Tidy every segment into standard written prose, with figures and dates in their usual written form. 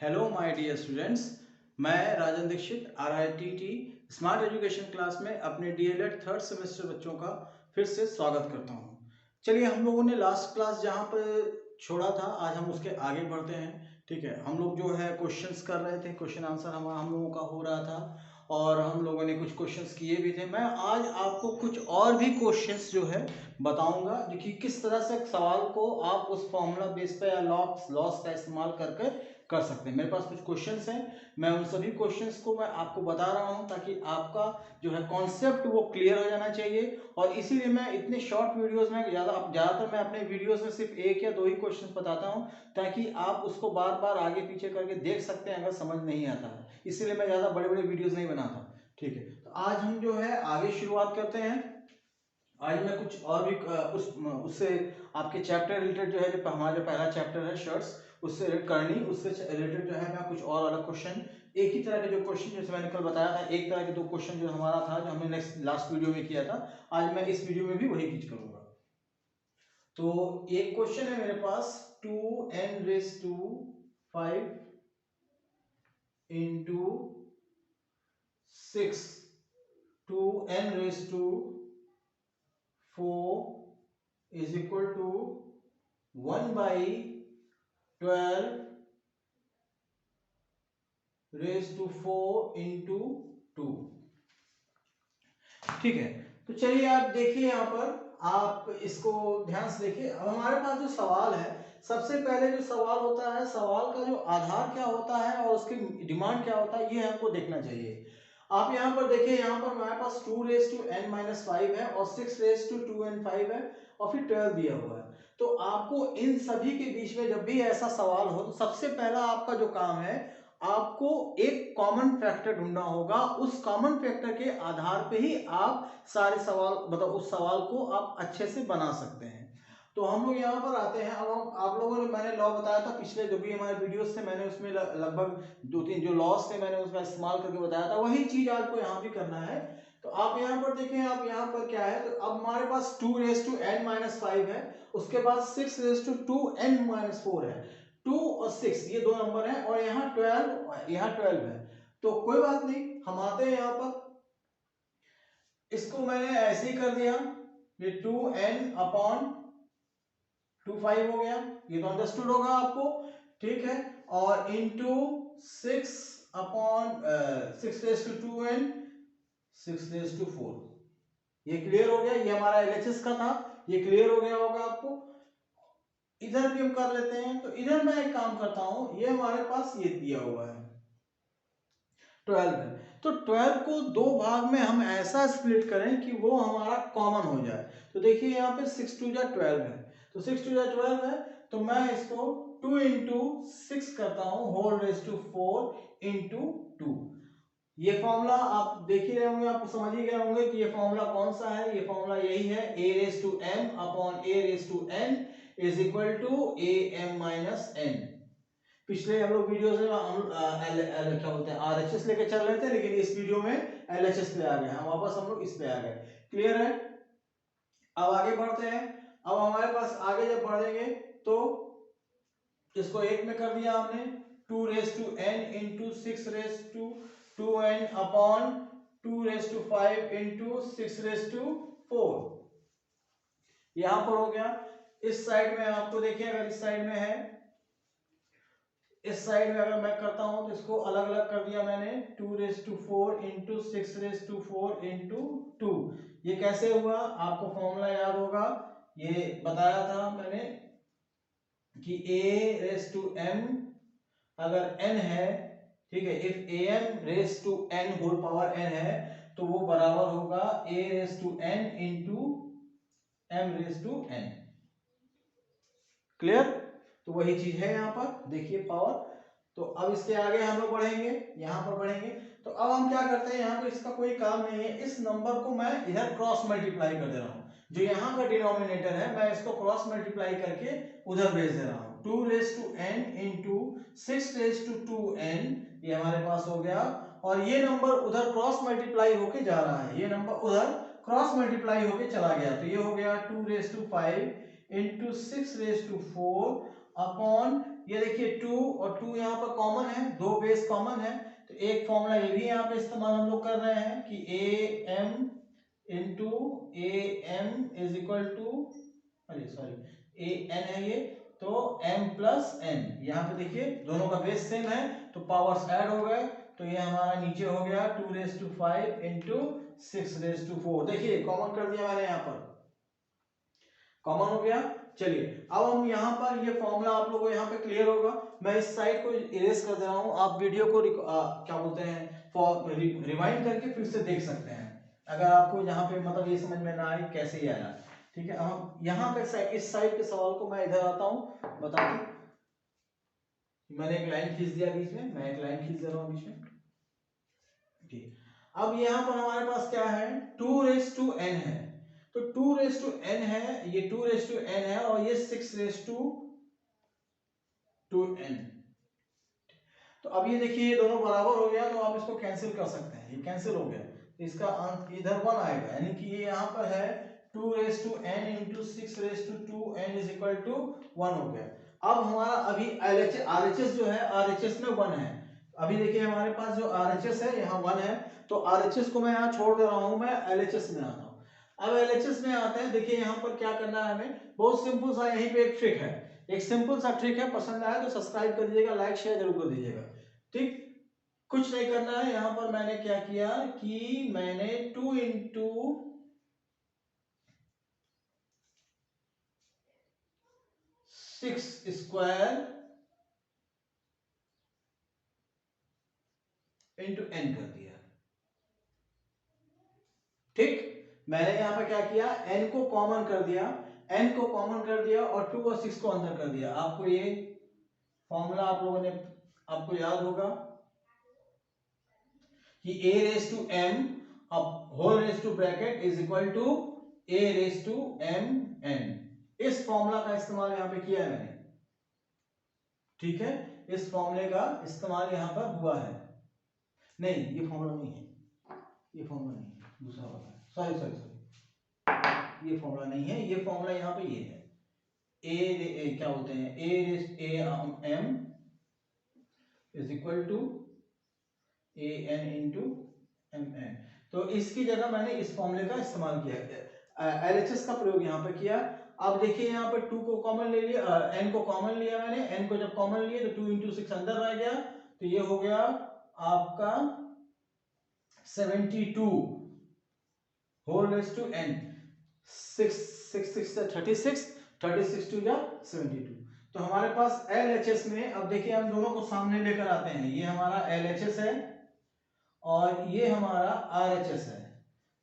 Hello my dear students, मैं Rajan Dixit RITT smart education class में अपने DLED थर्ड सेमेस्टर बच्चों का फिर से स्वागत करता हूं। चलिए, हम लोगों ने लास्ट क्लास जहां पर छोड़ा था आज हम उसके आगे बढ़ते हैं। ठीक है, हम लोग जो है क्वेश्चंस कर रहे थे, क्वेश्चन आंसर हम लोगों का हो रहा था और हम लोगों ने कुछ क्वेश्चंस किए भी थे। मैं आज आपको कुछ और भी क्वेश्चंस जो है बताऊंगा, देखिए किस तरह से सवाल को आप उस फॉर्मूला बेस पे या लॉस का इस्तेमाल करके कर सकते हैं। मेरे पास कुछ क्वेश्चंस हैं, मैं उन सभी क्वेश्चंस को मैं आपको बता रहा हूं ताकि आपका जो है कॉन्सेप्ट वो क्लियर हो जाना चाहिए। और इसीलिए मैं इतने शॉर्ट वीडियोस में ज़्यादातर मैं अपने वीडियोस में सिर्फ एक या दो ही क्वेश्चन बताता हूं ताकि आप उसको बार बार आगे पीछे करके देख सकते हैं अगर समझ नहीं आता है। इसीलिए मैं ज़्यादा बड़े बड़े वीडियोज़ नहीं बनाता। ठीक है, तो आज हम जो है आगे शुरुआत करते हैं। आज मैं कुछ और भी उससे आपके चैप्टर रिलेटेड जो है, जो हमारा जो पहला चैप्टर है शर्ट्स, उससे करनी, उससे रिलेटेड जो है मैं कुछ और अलग क्वेश्चन, एक ही तरह के जो क्वेश्चन जैसे मैंने कल बताया था, एक तरह के दो क्वेश्चन जो हमारा था जो हमने लास्ट वीडियो में किया था, आज मैं इस वीडियो में भी वही चीज करूंगा। तो एक क्वेश्चन है मेरे पास, 2n⁵ into 6 2n⁴ is equal to 1/12⁴ into 2। ठीक है, तो चलिए आप देखिए, यहाँ पर आप इसको ध्यान से देखिए। अब हमारे पास जो सवाल है, सबसे पहले जो सवाल होता है, सवाल का जो आधार क्या होता है और उसकी डिमांड क्या होता है, ये हमको देखना चाहिए। आप यहाँ पर देखिए, यहाँ पर हमारे पास 2n-5 है और 6⁵ है और फिर 12 दिया हुआ है। तो आपको इन सभी के बीच में जब भी ऐसा सवाल हो तो सबसे पहला आपका जो काम है, आपको एक कॉमन फैक्टर ढूंढना होगा। उस कॉमन फैक्टर के आधार पे ही आप सारे सवाल, मतलब उस सवाल को आप अच्छे से बना सकते हैं। तो हम लोग यहाँ पर आते हैं। अब आप लोगों ने, मैंने लॉ बताया था पिछले जो भी हमारे वीडियोस थे, मैंने उसमें लगभग 2-3 जो लॉस थे मैंने उसका इस्तेमाल करके बताया था, वही चीज आपको यहाँ भी करना है। तो आप यहाँ पर देखें, आप यहाँ पर क्या है, तो अब हमारे पास 2n-5 है, उसके बाद 6⁵ है। 2 और 6 ये दो नंबर हैं और यहाँ 12 है। तो कोई बात नहीं, हम आते हैं यहाँ पर, इसको मैंने ऐसे ही कर दिया, ये 2n/25 हो गया, ये तो अंडरस्टूड होगा आपको। ठीक है, और इंटू 6/6⁴, ये क्लियर हो गया। ये हमारा LHS का था, ये क्लियर हो गया होगा आपको। इधर भी हम कर लेते हैं, तो इधर मैं एक काम करता हूं, ये हमारे पास ये दिया हुआ है 12 है, तो 12 को दो भाग में हम ऐसा स्प्लिट करें कि वो हमारा कॉमन हो जाए। तो देखिए यहाँ पे 6×2=12 है, तो 6×2=12 है, तो मैं इसको 2 इंटू 6 करता हूं होल⁴ इंटू 2। ये फॉर्मूला आप देख ही रहे होंगे, आप समझ ही गए होंगे कि ये फॉर्मूला कौन सा है। ये फॉर्मूला यही है, a⁴m/a⁴n is equal to am-n। पिछले हम लोग वीडियोस में हम क्या बोलते हैं RHS लेके चल रहे थे, लेकिन इस वीडियो में LHS पे आ गए, हम वापस हम लोग इस पे आ गए। क्लियर है, अब आगे बढ़ते हैं। अब हमारे पास आगे जब बढ़ेंगे तो इसको एक में कर दिया हमने, 2n इंटू 6⁵2n/2⁵5 इंटू 6⁴ यहां पर हो गया। इस साइड में आपको देखिए, अगर इस साइड में है, इस साइड में अगर मैं करता हूं तो इसको अलग अलग कर दिया मैंने, 2⁴ इंटू 6⁴ इंटू 2। ये कैसे हुआ, आपको फॉर्मूला याद होगा, ये बताया था मैंने कि a⁴m अगर n है, ठीक है, if am⁴n whole power n है तो वो बराबर होगा a⁴n इंटू m⁴n। क्लियर, तो वही चीज है यहाँ पर, देखिए पावर। तो अब इसके आगे हम लोग बढ़ेंगे, यहाँ पर बढ़ेंगे। तो अब हम क्या करते हैं, यहाँ पे इसका कोई काम नहीं है, इस नंबर को मैं इधर क्रॉस मल्टीप्लाई कर दे रहा हूँ। जो यहाँ का डिनोमिनेटर है मैं इसको क्रॉस मल्टीप्लाई करके उधर भेज दे रहा हूँ। 2n इंटू 6⁴n ये हमारे पास हो गया, और ये नंबर उधर क्रॉस मल्टीप्लाई होके जा रहा है, ये नंबर उधर क्रॉस मल्टीप्लाई होके चला गया, तो ये हो गया 2⁵ इंटू 6⁴ अपॉन ये देखिए 2 और 2 यहाँ पर कॉमन है, दो बेस कॉमन है, तो एक फॉर्मूला ये भी यहाँ पे इस्तेमाल हम लोग कर रहे हैं कि A M into A M is equal to, अरे सॉरी ए एन है ये, तो m प्लस एन, यहाँ पे देखिए दोनों का बेस सेम है तो पावर्स ऐड हो गए, तो ये हमारा नीचे हो गया 2⁵ इंटू 6⁴। देखिए कॉमन कर दिया मैंने, यहाँ पर कॉमन हो गया। चलिए अब हम यहाँ पर ये फॉर्मूला आप लोगों को यहाँ पे क्लियर होगा। मैं इस साइड को इरेज कर दे रहा हूँ, आप वीडियो को क्या बोलते हैं रिवाइंड करके फिर से देख सकते हैं, अगर आपको यहाँ पे मतलब ये समझ में ना आए कैसे ही आया। ठीक है, अब यहाँ पे इस साइड के सवाल को मैं इधर आता हूँ बताते। मैंने एक लाइन खींच दिया बीच में, मैं एक लाइन खींच दे रहा हूँ बीच में। ठीक, अब यहाँ पर हमारे पास क्या है, 2⁵n है, तो 2⁵n है, ये 2⁵n है और ये 6⁵2n। तो अब ये देखिए ये दोनों बराबर हो गया, तो आप इसको कैंसिल कर सकते हैं, ये कैंसिल हो गया, तो इसका अंत इधर 1 आएगा, यानी कि ये यहाँ पर है 2⁵n into 6⁵2n is equal to 1 हो गया। अब हमारा अभी RHS जो है, RHS में 1 है। अभी देखिए हमारे पास जो RHS है यहाँ 1 है, तो RHS को मैं यहाँ छोड़ दे रहा हूँ, मैं LHS में आता हूँ। अब LHS में आते हैं, देखिए यहाँ पर क्या करना है हमें, बहुत सिंपल सा यहीं पे एक ट्रिक है, एक सिंपल सा ट्रिक है, पसंद आया तो सब्सक्राइब कर दीजिएगा, लाइक शेयर जरूर कर दीजिएगा। ठीक, कुछ नहीं करना है, यहाँ पर मैंने क्या किया कि मैंने 2 इंटू 6 स्क्वायर इंटू n कर दिया। ठीक, मैंने यहाँ पर क्या किया, n को कॉमन कर दिया, n को कॉमन कर दिया और 2 और 6 को अंदर कर दिया। आपको ये फॉर्मूला आप लोगों ने आपको याद होगा कि a⁻m whole raise to bracket is equal to a⁻m_n। इस फॉर्मूला का इस्तेमाल यहाँ पे किया है मैंने। ठीक है, इस फॉर्मूले का इस्तेमाल यहाँ पर हुआ है। नहीं, ये फॉर्मूला नहीं है, ये फॉर्मूला नहीं है, दूसरा वाला है, सॉरी सॉरी सॉरी, ये फॉर्मूला नहीं है, ये फॉर्मूला यहाँ पे ये है a क्या बोलते हैं a⁻m is equal to an into mn। तो इसकी जगह मैंने इस फॉर्मूले का इस्तेमाल किया, LHS का प्रयोग यहाँ पे किया। अब देखिए यहाँ पर 2 को कॉमन ले लिया, n को कॉमन लिया मैंने, n को जब कॉमन लिए तो 2 इंटू 6 अंदर रह गया, तो ये हो गया आपका 72 whole raise to n, 6 36 36 two या 72। तो हमारे पास LHS में, अब देखिए हम दोनों को सामने लेकर आते हैं, ये हमारा LHS है और ये हमारा RHS है।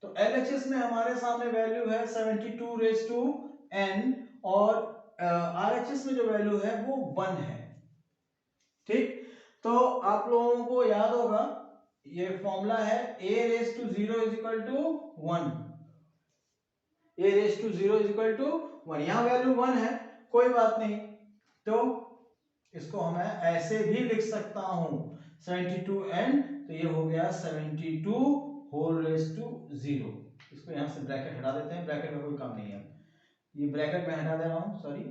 तो LHS में हमारे सामने वैल्यू है 72⁵n और RHS में जो वैल्यू है वो 1 है। ठीक, तो आप लोगों को याद होगा ये फॉर्मूला है a⁻0 is equal to 1, a⁻0 is equal to 1, यहाँ वैल्यू 1 है, कोई बात नहीं, तो इसको हमें ऐसे भी लिख सकता हूं 72n, तो ये हो गया 72 होल रेज टू 0। इसको यहां से ब्रैकेट हटा देते हैं, ब्रैकेट में कोई काम नहीं है, ये ब्रैकेट में हटा दे रहा हूं, सॉरी,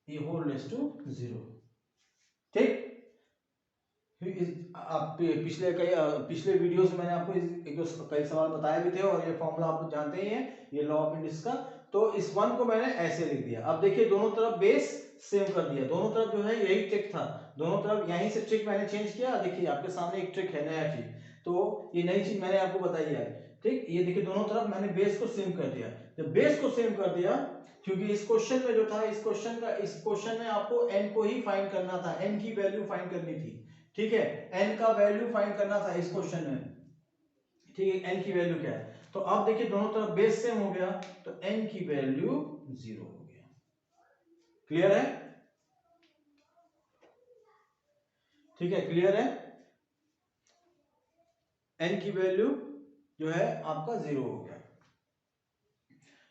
ये होल रेज टू 0। ठीक, आप पिछले वीडियोस में मैंने आपको कई सवाल बताए भी थे और ये फॉर्मूला आप जानते ही हैं, ये लॉ ऑफ इंडिस का। तो इस 1 को मैंने ऐसे लिख दिया। अब देखिए दोनों तरफ बेस सेम कर दिया, दोनों तरफ जो है यही ट्रिक था, दोनों तरफ यहीं से ट्रिक मैंने चेंज किया। देखिए आपके सामने एक ट्रिक है, नया ट्रिक, तो ये नई चीज मैंने आपको बताई है। ठीक, ये देखिए दोनों तरफ मैंने बेस को सेम कर दिया। जब बेस को सेम कर दिया, क्योंकि इस क्वेश्चन में जो था, इस क्वेश्चन में आपको n को ही फाइंड करना था, n की वैल्यू फाइंड करनी थी। ठीक है, n का वैल्यू फाइंड करना था इस क्वेश्चन में। ठीक है, n की वैल्यू क्या है, तो अब देखिए दोनों तरफ बेस सेम हो गया, तो n की वैल्यू 0 हो गया। क्लियर है? ठीक है, क्लियर है, n की वैल्यू जो है आपका 0 हो गया।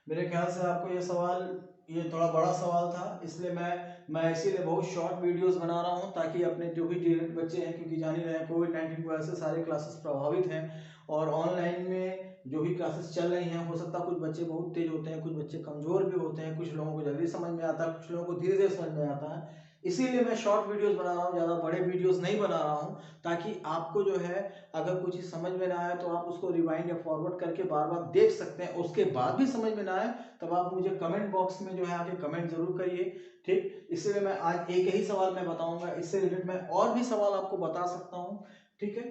मेरे ख्याल से आपको ये सवाल, ये थोड़ा बड़ा सवाल था, इसलिए मैं इसीलिए बहुत शॉर्ट वीडियोस बना रहा हूं, ताकि अपने जो भी डीएलएड बच्चे हैं, क्योंकि जान ही रहे हैं कोविड-19 की वजह से सारे क्लासेस प्रभावित हैं और ऑनलाइन में जो भी क्लासेस चल रही हैं, हो सकता है कुछ बच्चे बहुत तेज होते हैं, कुछ बच्चे कमज़ोर भी होते हैं, कुछ लोगों को जल्दी समझ में आता है, कुछ लोगों को धीरे धीरे समझ में आता है। इसीलिए मैं शॉर्ट वीडियोस बना रहा हूँ, ज़्यादा बड़े वीडियोस नहीं बना रहा हूँ, ताकि आपको जो है अगर कुछ चीज़ समझ में ना आए तो आप उसको रिवाइंड या फॉरवर्ड करके बार बार देख सकते हैं। उसके बाद भी समझ में ना आए तब आप मुझे कमेंट बॉक्स में जो है आके कमेंट जरूर करिए, ठीक। इसलिए मैं आज एक ही सवाल मैं बताऊंगा, इससे रिलेटेड मैं और भी सवाल आपको बता सकता हूँ, ठीक है।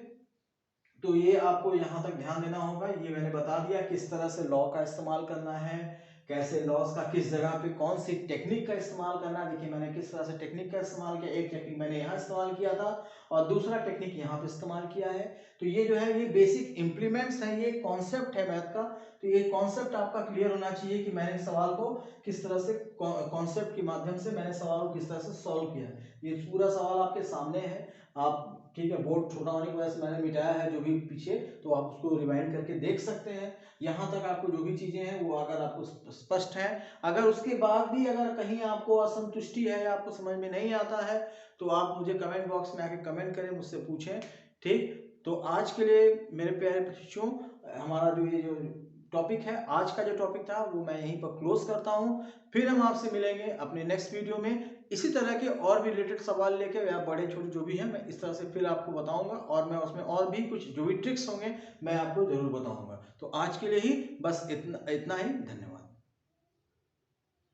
तो ये आपको यहाँ तक ध्यान देना होगा। ये मैंने बता दिया किस तरह से लॉ का इस्तेमाल करना है, कैसे लॉस का किस जगह पे कौन सी टेक्निक का इस्तेमाल करना है। देखिए मैंने किस तरह से टेक्निक का इस्तेमाल किया, एक टेक्निक मैंने यहाँ इस्तेमाल किया था और दूसरा टेक्निक यहाँ पे इस्तेमाल किया है। तो ये जो है ये बेसिक इंप्लीमेंट्स है, ये कॉन्सेप्ट है मैथ का। तो ये कॉन्सेप्ट आपका क्लियर होना चाहिए कि मैंने सवाल को किस तरह से कॉन्सेप्ट के माध्यम से मैंने सवाल को किस तरह से सॉल्व किया। ये पूरा सवाल आपके सामने है, आप ठीक है, बोर्ड छोटा होने की वजह से मैंने मिटाया है जो भी पीछे, तो आप उसको रिवाइंड करके देख सकते हैं। यहाँ तक आपको जो भी चीजें हैं वो अगर आपको स्पष्ट है, अगर उसके बाद भी अगर कहीं आपको असंतुष्टि है या आपको समझ में नहीं आता है तो आप मुझे कमेंट बॉक्स में आके कमेंट करें, मुझसे पूछें, ठीक। तो आज के लिए मेरे प्यारे बच्चों, हमारा जो ये जो टॉपिक है, आज का जो टॉपिक था वो मैं यहीं पर क्लोज करता हूँ। फिर हम आपसे मिलेंगे अपने नेक्स्ट वीडियो में इसी तरह के और भी रिलेटेड सवाल लेके, या बड़े छोटे जो भी हैं मैं इस तरह से फिर आपको बताऊंगा, और मैं उसमें और भी कुछ जो भी ट्रिक्स होंगे मैं आपको जरूर बताऊंगा। तो आज के लिए ही बस इतना ही, धन्यवाद।